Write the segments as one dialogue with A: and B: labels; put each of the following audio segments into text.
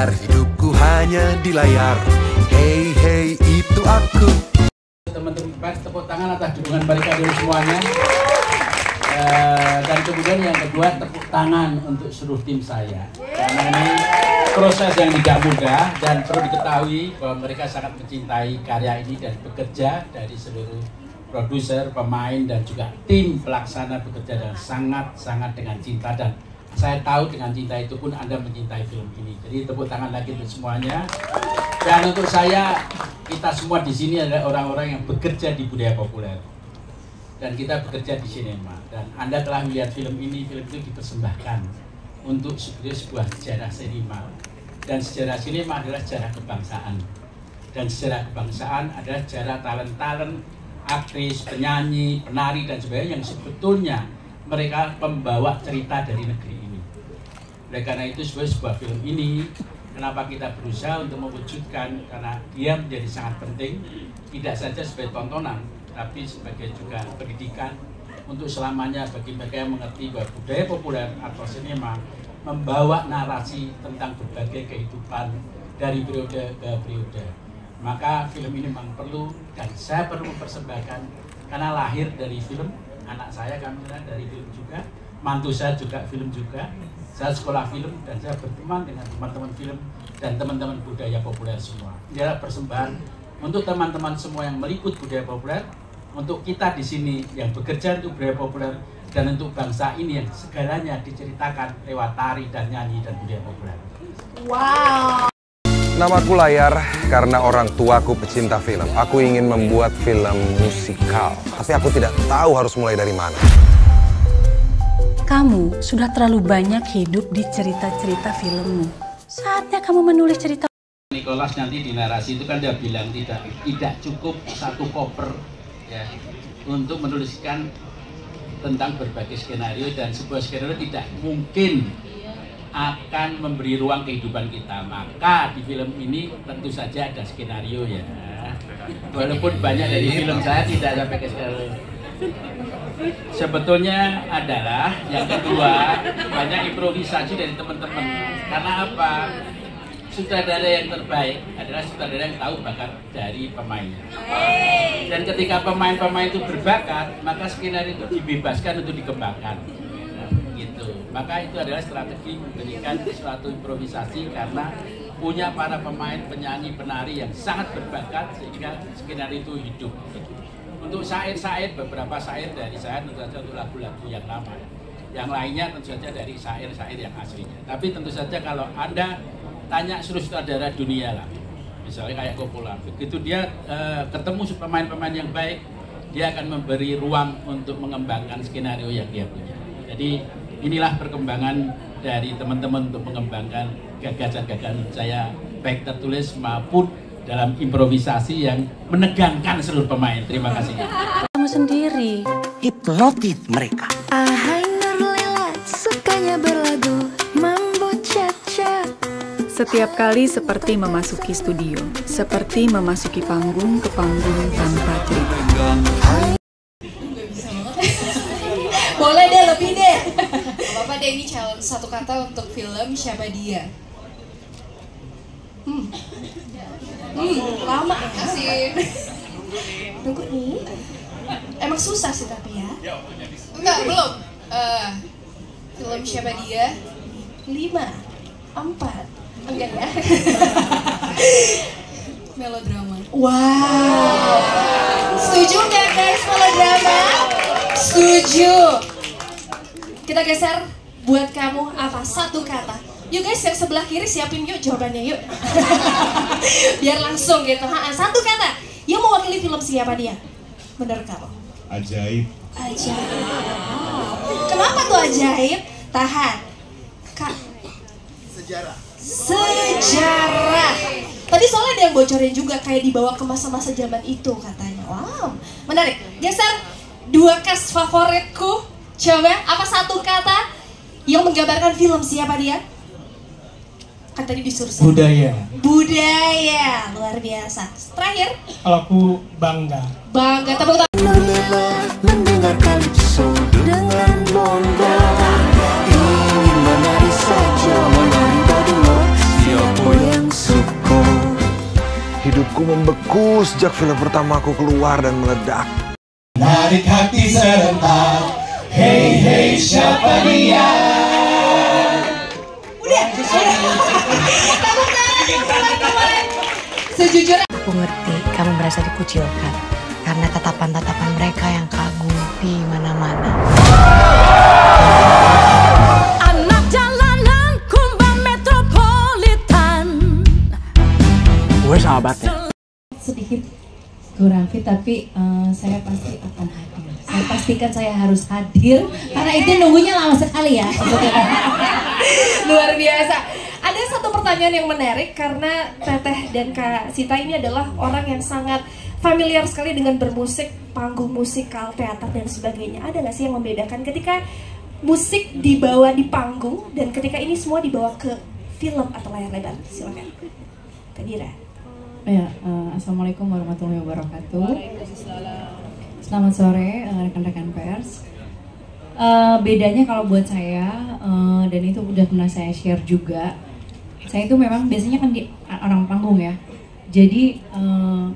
A: layar, hidupku hanya di layar. Hey hey, itu aku.
B: Teman-teman pers, tepuk tangan atas dukungan mereka dulu semuanya. Dan kemudian yang kedua, tepuk tangan untuk seluruh tim saya. Karena ini proses yang tidak mudah dan perlu diketahui bahwa mereka sangat mencintai karya ini dan bekerja dari seluruh produser, pemain dan juga tim pelaksana bekerja dengan sangat dengan cinta, dan saya tahu dengan cinta itu pun Anda mencintai film ini. Jadi tepuk tangan lagi untuk semuanya. Dan untuk saya, kita semua di sini adalah orang-orang yang bekerja di budaya populer. Dan kita bekerja di sinema. Dan Anda telah melihat film ini, film itu dipersembahkan untuk sebuah sejarah sinema. Dan sejarah sinema adalah sejarah kebangsaan. Dan sejarah kebangsaan adalah sejarah talent-talent, aktris, penyanyi, penari, dan sebagainya yang sebetulnya mereka pembawa cerita dari negeri ini. Oleh karena itu sebuah film ini, kenapa kita berusaha untuk mewujudkan, karena dia menjadi sangat penting, tidak saja sebagai tontonan, tapi sebagai juga pendidikan untuk selamanya bagi mereka yang mengerti bahwa budaya populer atau sinema membawa narasi tentang berbagai kehidupan dari periode ke periode. Maka film ini memang perlu, dan saya perlu mempersembahkan karena lahir dari film. Anak saya Kamila dari film juga, mantu saya juga film juga, saya sekolah film dan saya berteman dengan teman-teman film dan teman-teman budaya populer semua. Ini adalah persembahan untuk teman-teman semua yang meliput budaya populer, untuk kita di sini yang bekerja untuk budaya populer, dan untuk bangsa ini yang segalanya diceritakan lewat tari dan nyanyi dan budaya populer.
C: Wow.
D: Namaku Layar karena orang tuaku pecinta film. Aku ingin membuat film musikal, tapi aku tidak tahu harus mulai dari mana.
C: Kamu sudah terlalu banyak hidup di cerita-cerita filmmu. Saatnya kamu menulis cerita.
B: Nicholas nanti di narasi itu kan dia bilang tidak cukup satu koper ya untuk menuliskan tentang berbagai skenario, dan sebuah skenario tidak mungkin akan memberi ruang kehidupan kita. Maka di film ini tentu saja ada skenario ya. Walaupun banyak dari film saya tidak ada pakai skenario. Sebetulnya adalah yang kedua, banyak improvisasi dari teman-teman. Karena apa? Sutradara yang terbaik adalah sutradara yang tahu bakat dari pemainnya. Dan ketika pemain-pemain itu berbakat, maka skenario itu dibebaskan untuk dikembangkan. Gitu. Maka itu adalah strategi memberikan suatu improvisasi karena punya para pemain, penyanyi, penari yang sangat berbakat sehingga skenario itu hidup. Untuk syair-syair, beberapa syair dari saya tentu saja untuk lagu-lagu yang lama. Yang lainnya tentu saja dari syair-syair yang aslinya. Tapi tentu saja kalau Anda tanya seluruh sutradara dunia lah, misalnya kayak Coppola, begitu dia ketemu pemain-pemain yang baik, dia akan memberi ruang untuk mengembangkan skenario yang dia punya. Jadi inilah perkembangan dari teman-teman untuk mengembangkan gagasan-gagasan saya, baik tertulis maupun dalam improvisasi yang menegangkan seluruh pemain. Terima kasih.
C: Kamu sendiri.
A: Hipnotis mereka.
E: Ahai Nurlela, sukanya berlagu mambo cha-cha.
F: Setiap kali seperti memasuki studio, seperti memasuki panggung ke panggung tanpa cerita.
E: Boleh deh, lebih deh. Bapak deh, ini challenge satu kata untuk film Siapa Dia. Lama ya sih. Tunggu nih. Emang susah sih tapi ya. Enggak, belum. Film Siapa Dia 5, 4. Enggak ya. Melodrama. Wow. Setuju nggak guys melodrama? Setuju. Kita geser, buat kamu apa? Satu kata. Yuk guys, yang sebelah kiri siapin yuk jawabannya yuk. Biar langsung gitu. Satu kata. Yang mewakili film Siapa Dia? Menurut kamu?
G: Ajaib.
E: Ajaib. Kenapa tuh ajaib? Tahan. Kak.
G: Sejarah.
E: Sejarah. Tadi soalnya ada yang bocorin juga kayak dibawa ke masa-masa zaman itu katanya. Wow, menarik. Geser, 2 cast favoritku. Coba, apa satu kata yang menggambarkan film Siapa Dia? Kan tadi disuruh
H: budaya.
E: Budaya, luar biasa. Terakhir,
H: Kalau aku bangga.
E: bangga, tepuk tangan.
A: Mendengar kalipso dengan bonda, ingin menari saja menari berdua. Siapa
D: Hidupku membeku sejak film pertamaku keluar dan meledak.
A: Narik hati serentak, hey hey siapa dia?
E: Udah. Tepuk tangan yang teman-teman. Sejujurnya
I: aku ngerti kamu merasa dikucilkan karena tatapan-tatapan mereka yang kagum di mana-mana.
C: Anak jalanan kumbang metropolitan.
B: Gue sahabatnya.
J: Sedikit kurang fit tapi saya pasti akan hadir. Saya pastikan saya harus hadir karena itu nunggunya lama sekali ya.
E: luar biasa. Ada satu pertanyaan yang menarik karena Teteh dan Kak Sita ini adalah orang yang sangat familiar sekali dengan bermusik, panggung musikal, teater dan sebagainya. Ada nggak sih yang membedakan ketika musik dibawa di panggung dan ketika ini semua dibawa ke film atau layar lebar? Silakan, Kak Dira.
J: Ya, assalamualaikum warahmatullahi wabarakatuh. Selamat sore rekan-rekan pers. Bedanya kalau buat saya dan itu udah pernah saya share juga. Saya itu memang biasanya kan di orang panggung ya. Jadi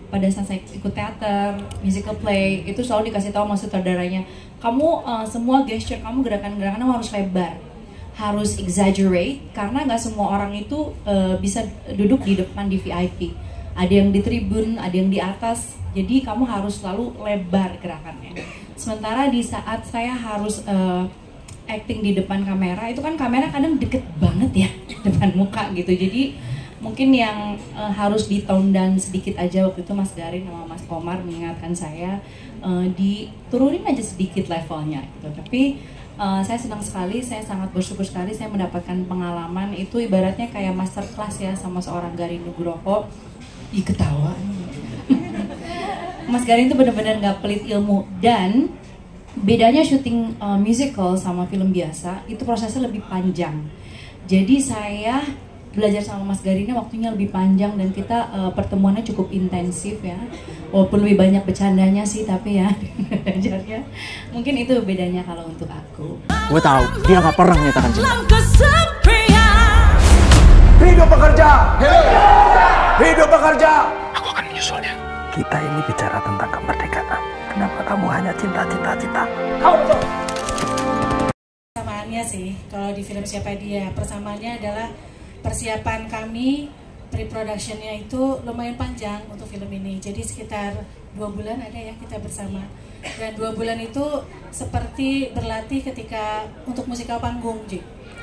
J: pada saat saya ikut teater, musical play itu selalu dikasih tahu sama sutradaranya, kamu semua gesture kamu, gerakan-gerakan kamu harus lebar, harus exaggerate karena nggak semua orang itu bisa duduk di depan di VIP. Ada yang di tribun, ada yang di atas. Jadi kamu harus selalu lebar gerakannya. Sementara di saat saya harus acting di depan kamera, itu kan kamera kadang deket banget ya depan muka gitu. Jadi mungkin yang harus di tone down sedikit aja waktu itu Mas Garin sama Mas Komar mengingatkan saya diturunin aja sedikit levelnya gitu. Tapi saya senang sekali, saya sangat bersyukur sekali saya mendapatkan pengalaman itu ibaratnya kayak masterclass ya sama seorang Garin Nugroho. Ketawa. Mas Garin itu benar-benar nggak pelit ilmu dan bedanya syuting musical sama film biasa itu prosesnya lebih panjang. Jadi saya belajar sama Mas Garinnya waktunya lebih panjang dan kita pertemuannya cukup intensif ya. Walaupun lebih banyak bercandanya sih tapi ya belajarnya. Mungkin itu bedanya kalau untuk aku.
B: Gue tahu dia nggak pernah menyatakan cinta.
A: Hidup pekerja! Hidup pekerja!
B: Aku akan menyusulnya. Kita ini bicara tentang kemerdekaan. Kenapa kamu hanya cinta?
J: Persamaannya sih, kalau di film Siapa Dia, persamaannya adalah persiapan kami, pre-productionnya itu lumayan panjang untuk film ini. Jadi sekitar 2 bulan ada ya kita bersama. Dan 2 bulan itu seperti berlatih ketika untuk musikal panggung.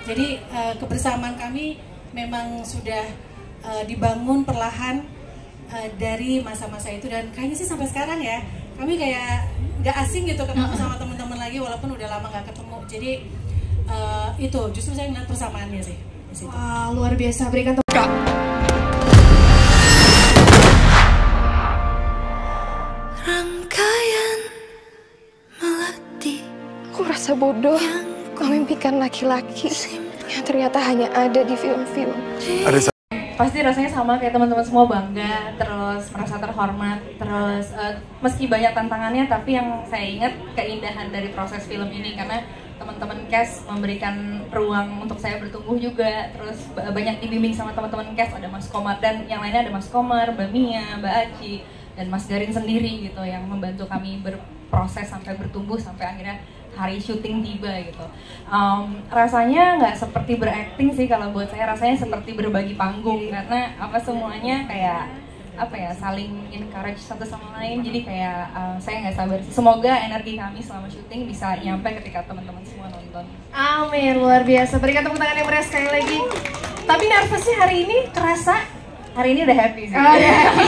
J: Jadi kebersamaan kami memang sudah dibangun perlahan dari masa-masa itu dan kayaknya sih sampai sekarang ya kami kayak nggak asing gitu ketemu sama teman-teman lagi walaupun udah lama nggak ketemu. Jadi itu justru saya ngeliat persamaannya sih di situ.
E: Luar biasa, berikan tepuk tangan.
K: Rangkaian melati. Aku rasa bodoh memimpikan laki-laki yang ternyata hanya ada di film-film.
J: Pasti rasanya sama kayak teman-teman semua, bangga, terus merasa terhormat, terus meski banyak tantangannya tapi yang saya ingat keindahan dari proses film ini karena teman-teman cast memberikan ruang untuk saya bertumbuh juga, terus banyak dibimbing sama teman-teman cast, ada Mas Komar dan yang lainnya ada Mas Komar, Mbak Mia, Mbak Aci, dan Mas Garin sendiri gitu yang membantu kami berproses sampai bertumbuh sampai akhirnya hari syuting tiba gitu. Rasanya nggak seperti berakting sih kalau buat saya, rasanya seperti berbagi panggung karena apa semuanya kayak apa ya saling encourage satu sama lain. Jadi kayak saya nggak sabar sih. Semoga energi kami selama syuting bisa nyampe ketika teman-teman semua nonton.
E: Amin, luar biasa. Berikan tepuk tangan yang meriah sekali lagi. Tapi nervousnya hari ini terasa?
J: Hari ini udah happy sih.
E: Oh, udah happy.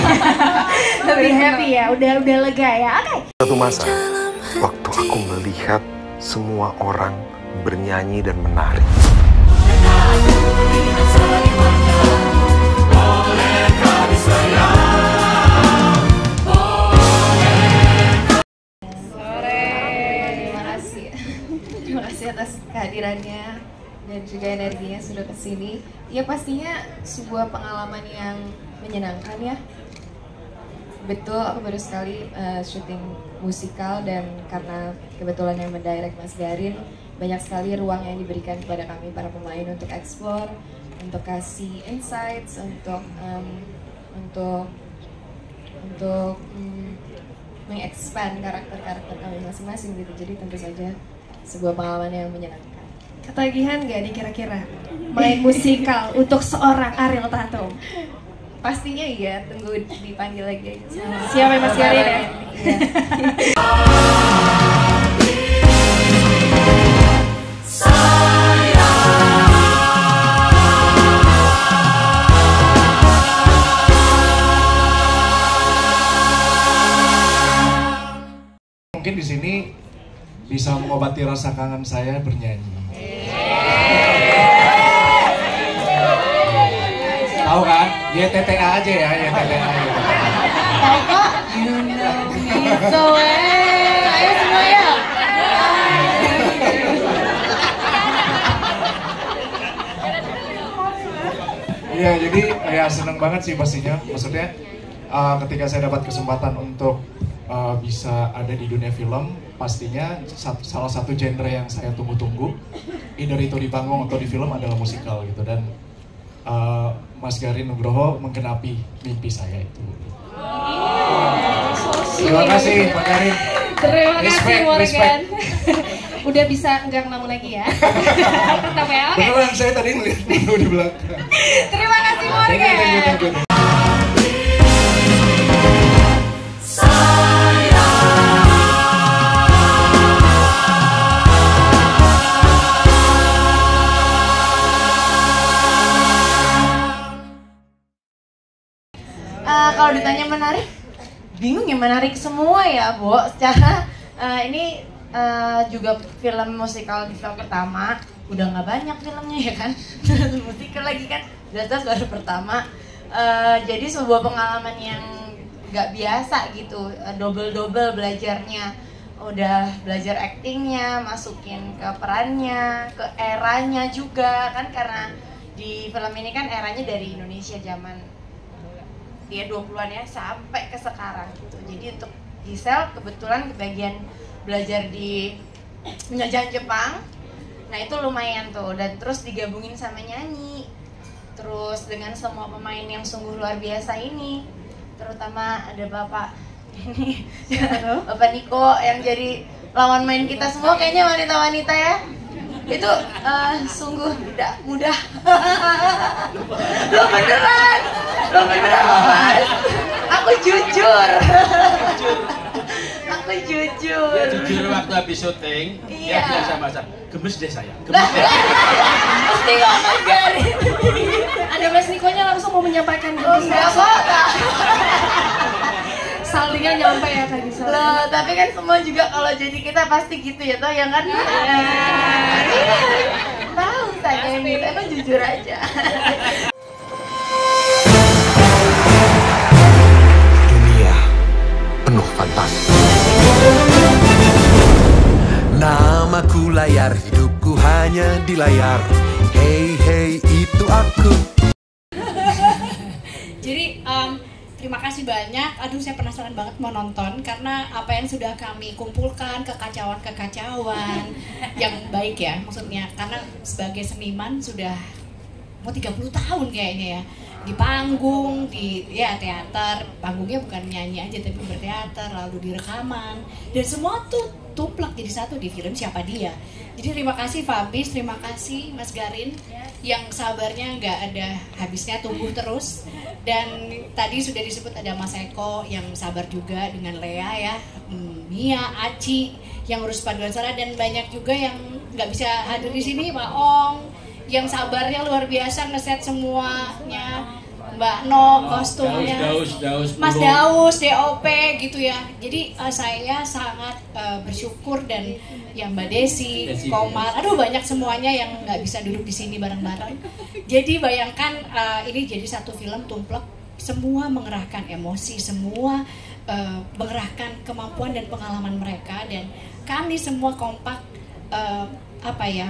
E: Lebih happy ya, udah lega ya. Oke.
D: Satu masa, waktu aku melihat semua orang bernyanyi dan menari.
L: Terima kasih atas kehadirannya dan juga energinya sudah kesini. Ya pastinya sebuah pengalaman yang menyenangkan ya. Betul, aku baru sekali syuting musikal dan karena kebetulan yang mendirect Mas Garin, banyak sekali ruang yang diberikan kepada kami para pemain untuk explore, untuk kasih insights, untuk untuk mengekspand karakter-karakter kami masing-masing gitu. Jadi tentu saja sebuah pengalaman yang menyenangkan.
E: Ketagihan nggak nih kira-kira main musikal untuk seorang Ariel Tatum?
L: Pastinya iya, tunggu dipanggil lagi aja.
E: Siap ya Mas Garin ya?
L: Iya.
M: Mungkin di sini bisa mengobati rasa kangen saya bernyanyi. Tahu kan? YTTA aja ya, YTTA.
E: Tahu kok? You know me so well. Ayo semua ya.
M: Iya, jadi ya seneng banget sih pastinya. Maksudnya ketika saya dapat kesempatan untuk bisa ada di dunia film, pastinya salah satu genre yang saya tunggu-tunggu, either itu di panggung atau di film adalah musikal gitu. Dan Mas Garin Nugroho menggenapi mimpi saya itu. Terima kasih Pak Garin.
E: Terima kasih Morgan.
M: Respect.
E: Udah bisa enggak ngelamun lagi ya? Tetap ya, oke.
M: Beneran, saya tadi ngeliat menu di belakang.
E: Terima kasih Morgan.
N: Kalau ditanya menarik, bingung ya, menarik semua ya, Bo. Secara ini juga film musikal di film pertama, udah nggak banyak filmnya ya kan, musikal lagi kan, jelas-jelas baru pertama. Jadi sebuah pengalaman yang nggak biasa gitu, double belajarnya, udah belajar aktingnya, masukin ke perannya, ke eranya juga kan, karena di film ini kan eranya dari Indonesia zaman dia 20-an ya sampai ke sekarang gitu. Jadi untuk Giselle kebetulan kebagian belajar di penjajahan Jepang. Nah itu lumayan tuh, dan terus digabungin sama nyanyi. Terus dengan semua pemain yang sungguh luar biasa ini, terutama ada Bapak ini, Bapak Niko yang jadi lawan main kita semua, kayaknya wanita-wanita ya. Itu sungguh tidak mudah. Lo beneran Mas. Aku jujur. Aku jujur.
B: Ya, jujur waktu habis syuting,
N: iya.
B: Dia bilang sama saya, gemes deh saya, gemes deh.
N: Mesti kok Mas Garin.
E: Ada Mas Nikonya langsung mau menyampaikan gitu.
N: Oh enggak kok.
E: Saldinya nyampe ya Kak Giselle.
N: Loh, tapi kan semua juga kalau jadi kita pasti gitu ya toh, yang kan? Tahu saya ini, emang jujur aja.
A: Dunia penuh fantasi. Namaku layar, hidupku hanya di layar. Hey hey itu aku.
C: Jadi terima kasih banyak. Aduh, saya penasaran banget mau nonton karena apa yang sudah kami kumpulkan, kekacauan yang baik ya, maksudnya karena sebagai seniman sudah mau 30 tahun kayaknya ya, di panggung, di ya teater, panggungnya bukan nyanyi aja tapi berteater, lalu di rekaman, dan semua tuh tumplak jadi satu di film Siapa Dia. Jadi terima kasih Fabis, terima kasih Mas Garin yang sabarnya nggak ada habisnya, tumbuh terus. Dan tadi sudah disebut ada Mas Eko yang sabar juga dengan Lea ya, Mia, Aci yang urus paduan suara, dan banyak juga yang nggak bisa hadir di sini, Pak Ong yang sabarnya luar biasa ngeset semuanya, Mbak No kostumnya,
B: Daus,
C: Mas Daus, DOP gitu ya. Jadi saya sangat bersyukur, dan yang Mbak Desi, Komar, aduh banyak semuanya yang nggak bisa duduk di sini bareng-bareng. Jadi bayangkan ini jadi satu film tumplek, semua mengerahkan emosi, semua mengerahkan kemampuan dan pengalaman mereka, dan kami semua kompak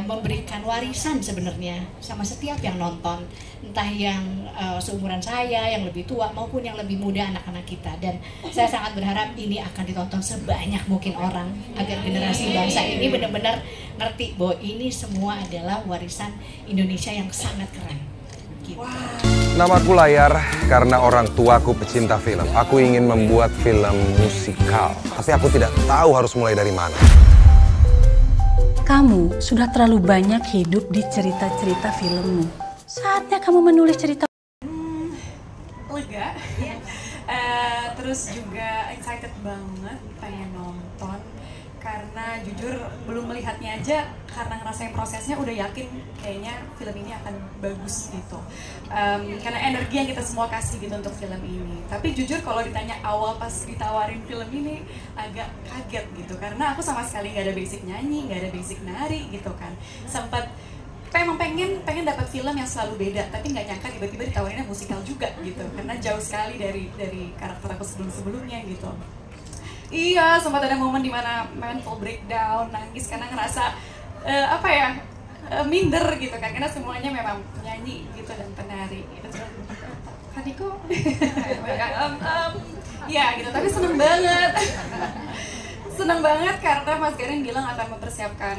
C: memberikan warisan sebenarnya sama setiap yang nonton, entah yang seumuran saya, yang lebih tua maupun yang lebih muda, anak-anak kita. Dan saya sangat berharap ini akan ditonton sebanyak mungkin orang agar generasi bangsa ini benar-benar ngerti bahwa ini semua adalah warisan Indonesia yang sangat keren. Gitu.
D: Namaku Layar karena orang tuaku pecinta film. Aku ingin membuat film musikal, tapi aku tidak tahu harus mulai dari mana.
F: Kamu sudah terlalu banyak hidup di cerita-cerita filmmu. Saatnya kamu menulis cerita.
O: Lega. Terus juga excited banget pengen nonton. Karena jujur belum melihatnya aja, karena ngerasain prosesnya udah yakin kayaknya film ini akan bagus gitu. Karena energi yang kita semua kasih gitu untuk film ini. Tapi jujur kalau ditanya awal pas ditawarin film ini agak kaget gitu, karena aku sama sekali nggak ada basic nyanyi, nggak ada basic nari gitu kan. Sempat emang pengen dapat film yang selalu beda, tapi nggak nyangka tiba-tiba ditawarinnya musikal juga gitu, karena jauh sekali dari karakter aku sebelumnya gitu. Iya, sempat ada momen dimana mental breakdown, nangis karena ngerasa minder gitu kan, karena semuanya memang penyanyi gitu dan penari gitu. Kaniko, ya gitu, tapi seneng banget karena Mas Garin bilang akan mempersiapkan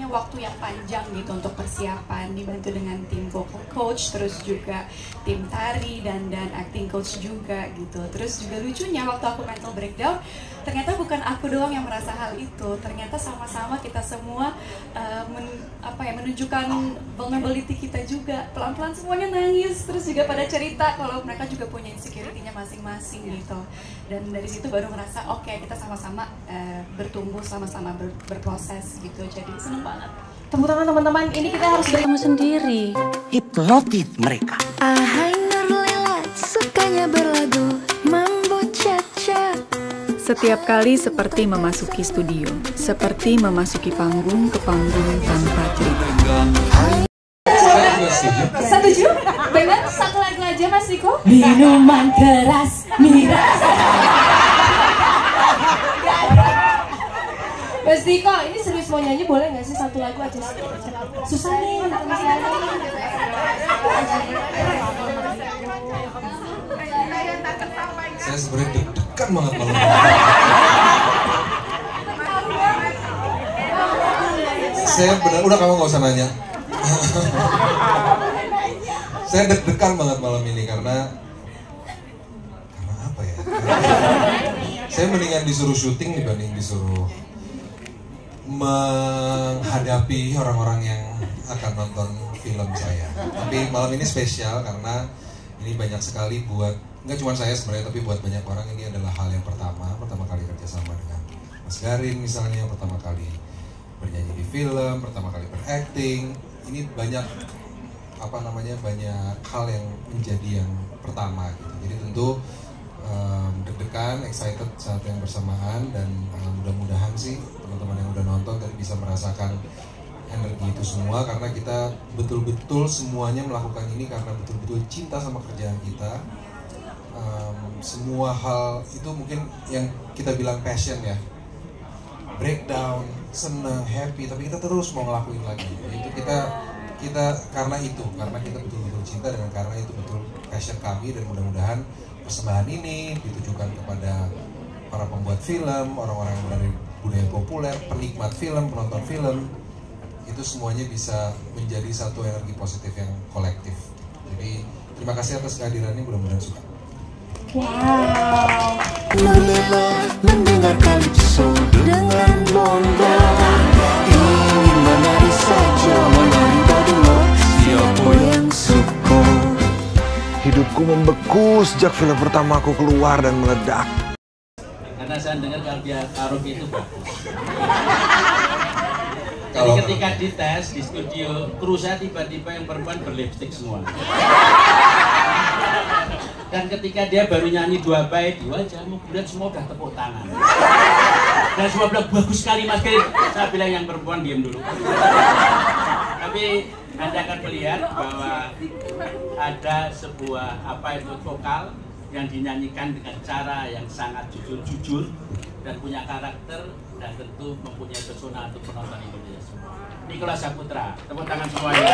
O: waktu yang panjang gitu untuk persiapan, dibantu dengan tim vocal coach, terus juga tim tari dan acting coach juga gitu. Terus juga lucunya waktu aku mental breakdown, ternyata bukan aku doang yang merasa hal itu, ternyata sama-sama kita semua menunjukkan vulnerability kita juga. Pelan-pelan semuanya nangis, terus juga pada cerita kalau mereka juga punya insecurity-nya masing-masing gitu. Dan dari situ baru ngerasa oke, kita sama-sama bertumbuh, sama-sama berproses gitu. Jadi seneng banget.
E: Tepuk tangan teman-teman, ini kita harus
F: kamu sendiri.
P: Hipnotis mereka.
K: Ahai Nurlela, sukanya berlagu mambo cha-cha.
F: Setiap kali seperti memasuki studio, seperti memasuki panggung ke panggung tanpa cerita.
E: Setuju? Benar? Satu lagu aja Mas Riko?
N: Minuman keras, miras.
E: Mas Riko, ini serius mau nyanyi boleh nggak sih satu lagu aja? Susah nih,
D: Saya sebenarnya deg-degan banget malam ini. Saya benar, udah kamu nggak usah nanya. Saya deg-degan banget malam ini karena apa ya? Saya mendingan disuruh syuting dibanding disuruh menghadapi orang-orang yang akan nonton film saya. Tapi malam ini spesial karena ini banyak sekali buat, nggak cuma saya sebenarnya, tapi buat banyak orang ini adalah hal yang pertama kali kerjasama dengan Mas Garin misalnya, pertama kali bernyanyi di film, pertama kali berakting. Ini banyak banyak hal yang menjadi yang pertama gitu. Jadi tentu deg-degan, excited saat yang bersamaan, dan mudah-mudahan sih teman-teman yang udah nonton tadi bisa merasakan energi itu semua, karena kita betul-betul semuanya melakukan ini karena betul-betul cinta sama kerjaan kita. Semua hal itu mungkin yang kita bilang passion ya, breakdown, senang, happy, tapi kita terus mau ngelakuin lagi. Itu kita karena kita betul-betul cinta, dan karena itu betul passion kami, dan mudah-mudahan persembahan ini ditujukan kepada para pembuat film, orang-orang yang dari budaya populer, penikmat film, penonton film, itu semuanya bisa menjadi satu energi positif yang kolektif. Jadi terima kasih atas kehadirannya, mudah-mudahan suka.
K: Wow. Nurlela mendengar kalipso dengan bonda, ingin menari saja, menari berdua, siapa yang suka.
D: Hidupku membeku sejak film pertamaku keluar dan meledak.
B: Karena saya dengar kalau dia karaoke itu bagus. Jadi ketika dites di studio, kru saya tiba-tiba yang perempuan berlipstik semua. Dan ketika dia baru nyanyi 2 bait di wajahmu, kemudian semua udah tepuk tangan. Dan semua bilang bagus sekali Mas Garin. Saya bilang yang perempuan diam dulu. Tapi Anda akan melihat bahwa ada sebuah vokal yang dinyanyikan dengan cara yang sangat jujur dan punya karakter, dan tentu mempunyai pesona untuk penonton Indonesia semua. Nicholas Saputra, tepuk tangan semuanya.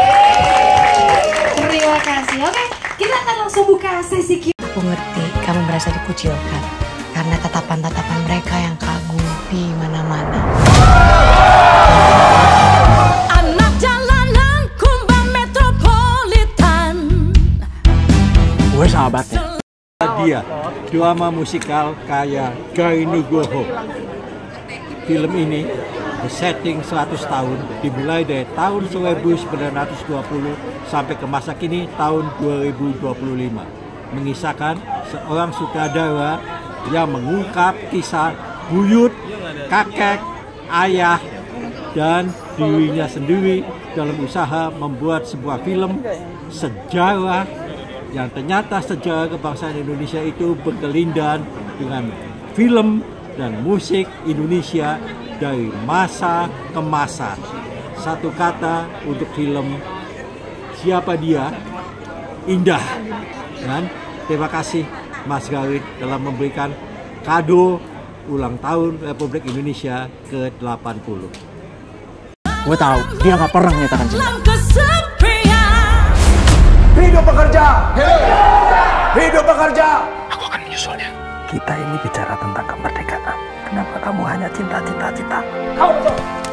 E: Terima kasih. Oke, kita akan langsung buka sesi Q.
I: Aku ngerti kamu merasa dikucilkan karena tatapan-tatapan mereka yang kagum di mana-mana.
K: Anak jalanan kumbang metropoli.
Q: dia drama musikal karya Gary Nugroho. Film ini bersetting 100 tahun, dimulai dari tahun 1920 sampai ke masa kini tahun 2025. Mengisahkan seorang sutradara yang mengungkap kisah buyut, kakek, ayah, dan dirinya sendiri dalam usaha membuat sebuah film sejarah yang ternyata sejarah kebangsaan Indonesia itu berkelindan dengan film dan musik Indonesia dari masa ke masa. Satu kata untuk film Siapa Dia, indah. Dan terima kasih Mas Gary telah memberikan kado ulang tahun Republik Indonesia ke-80.
R: Gue tahu dia gak pernah menyatakan cinta.
S: Hidup pekerja! Hidup pekerja!
R: Aku akan menyusulnya.
P: Kita ini bicara tentang kemerdekaan. Kenapa kamu hanya cinta?
S: Kau betul!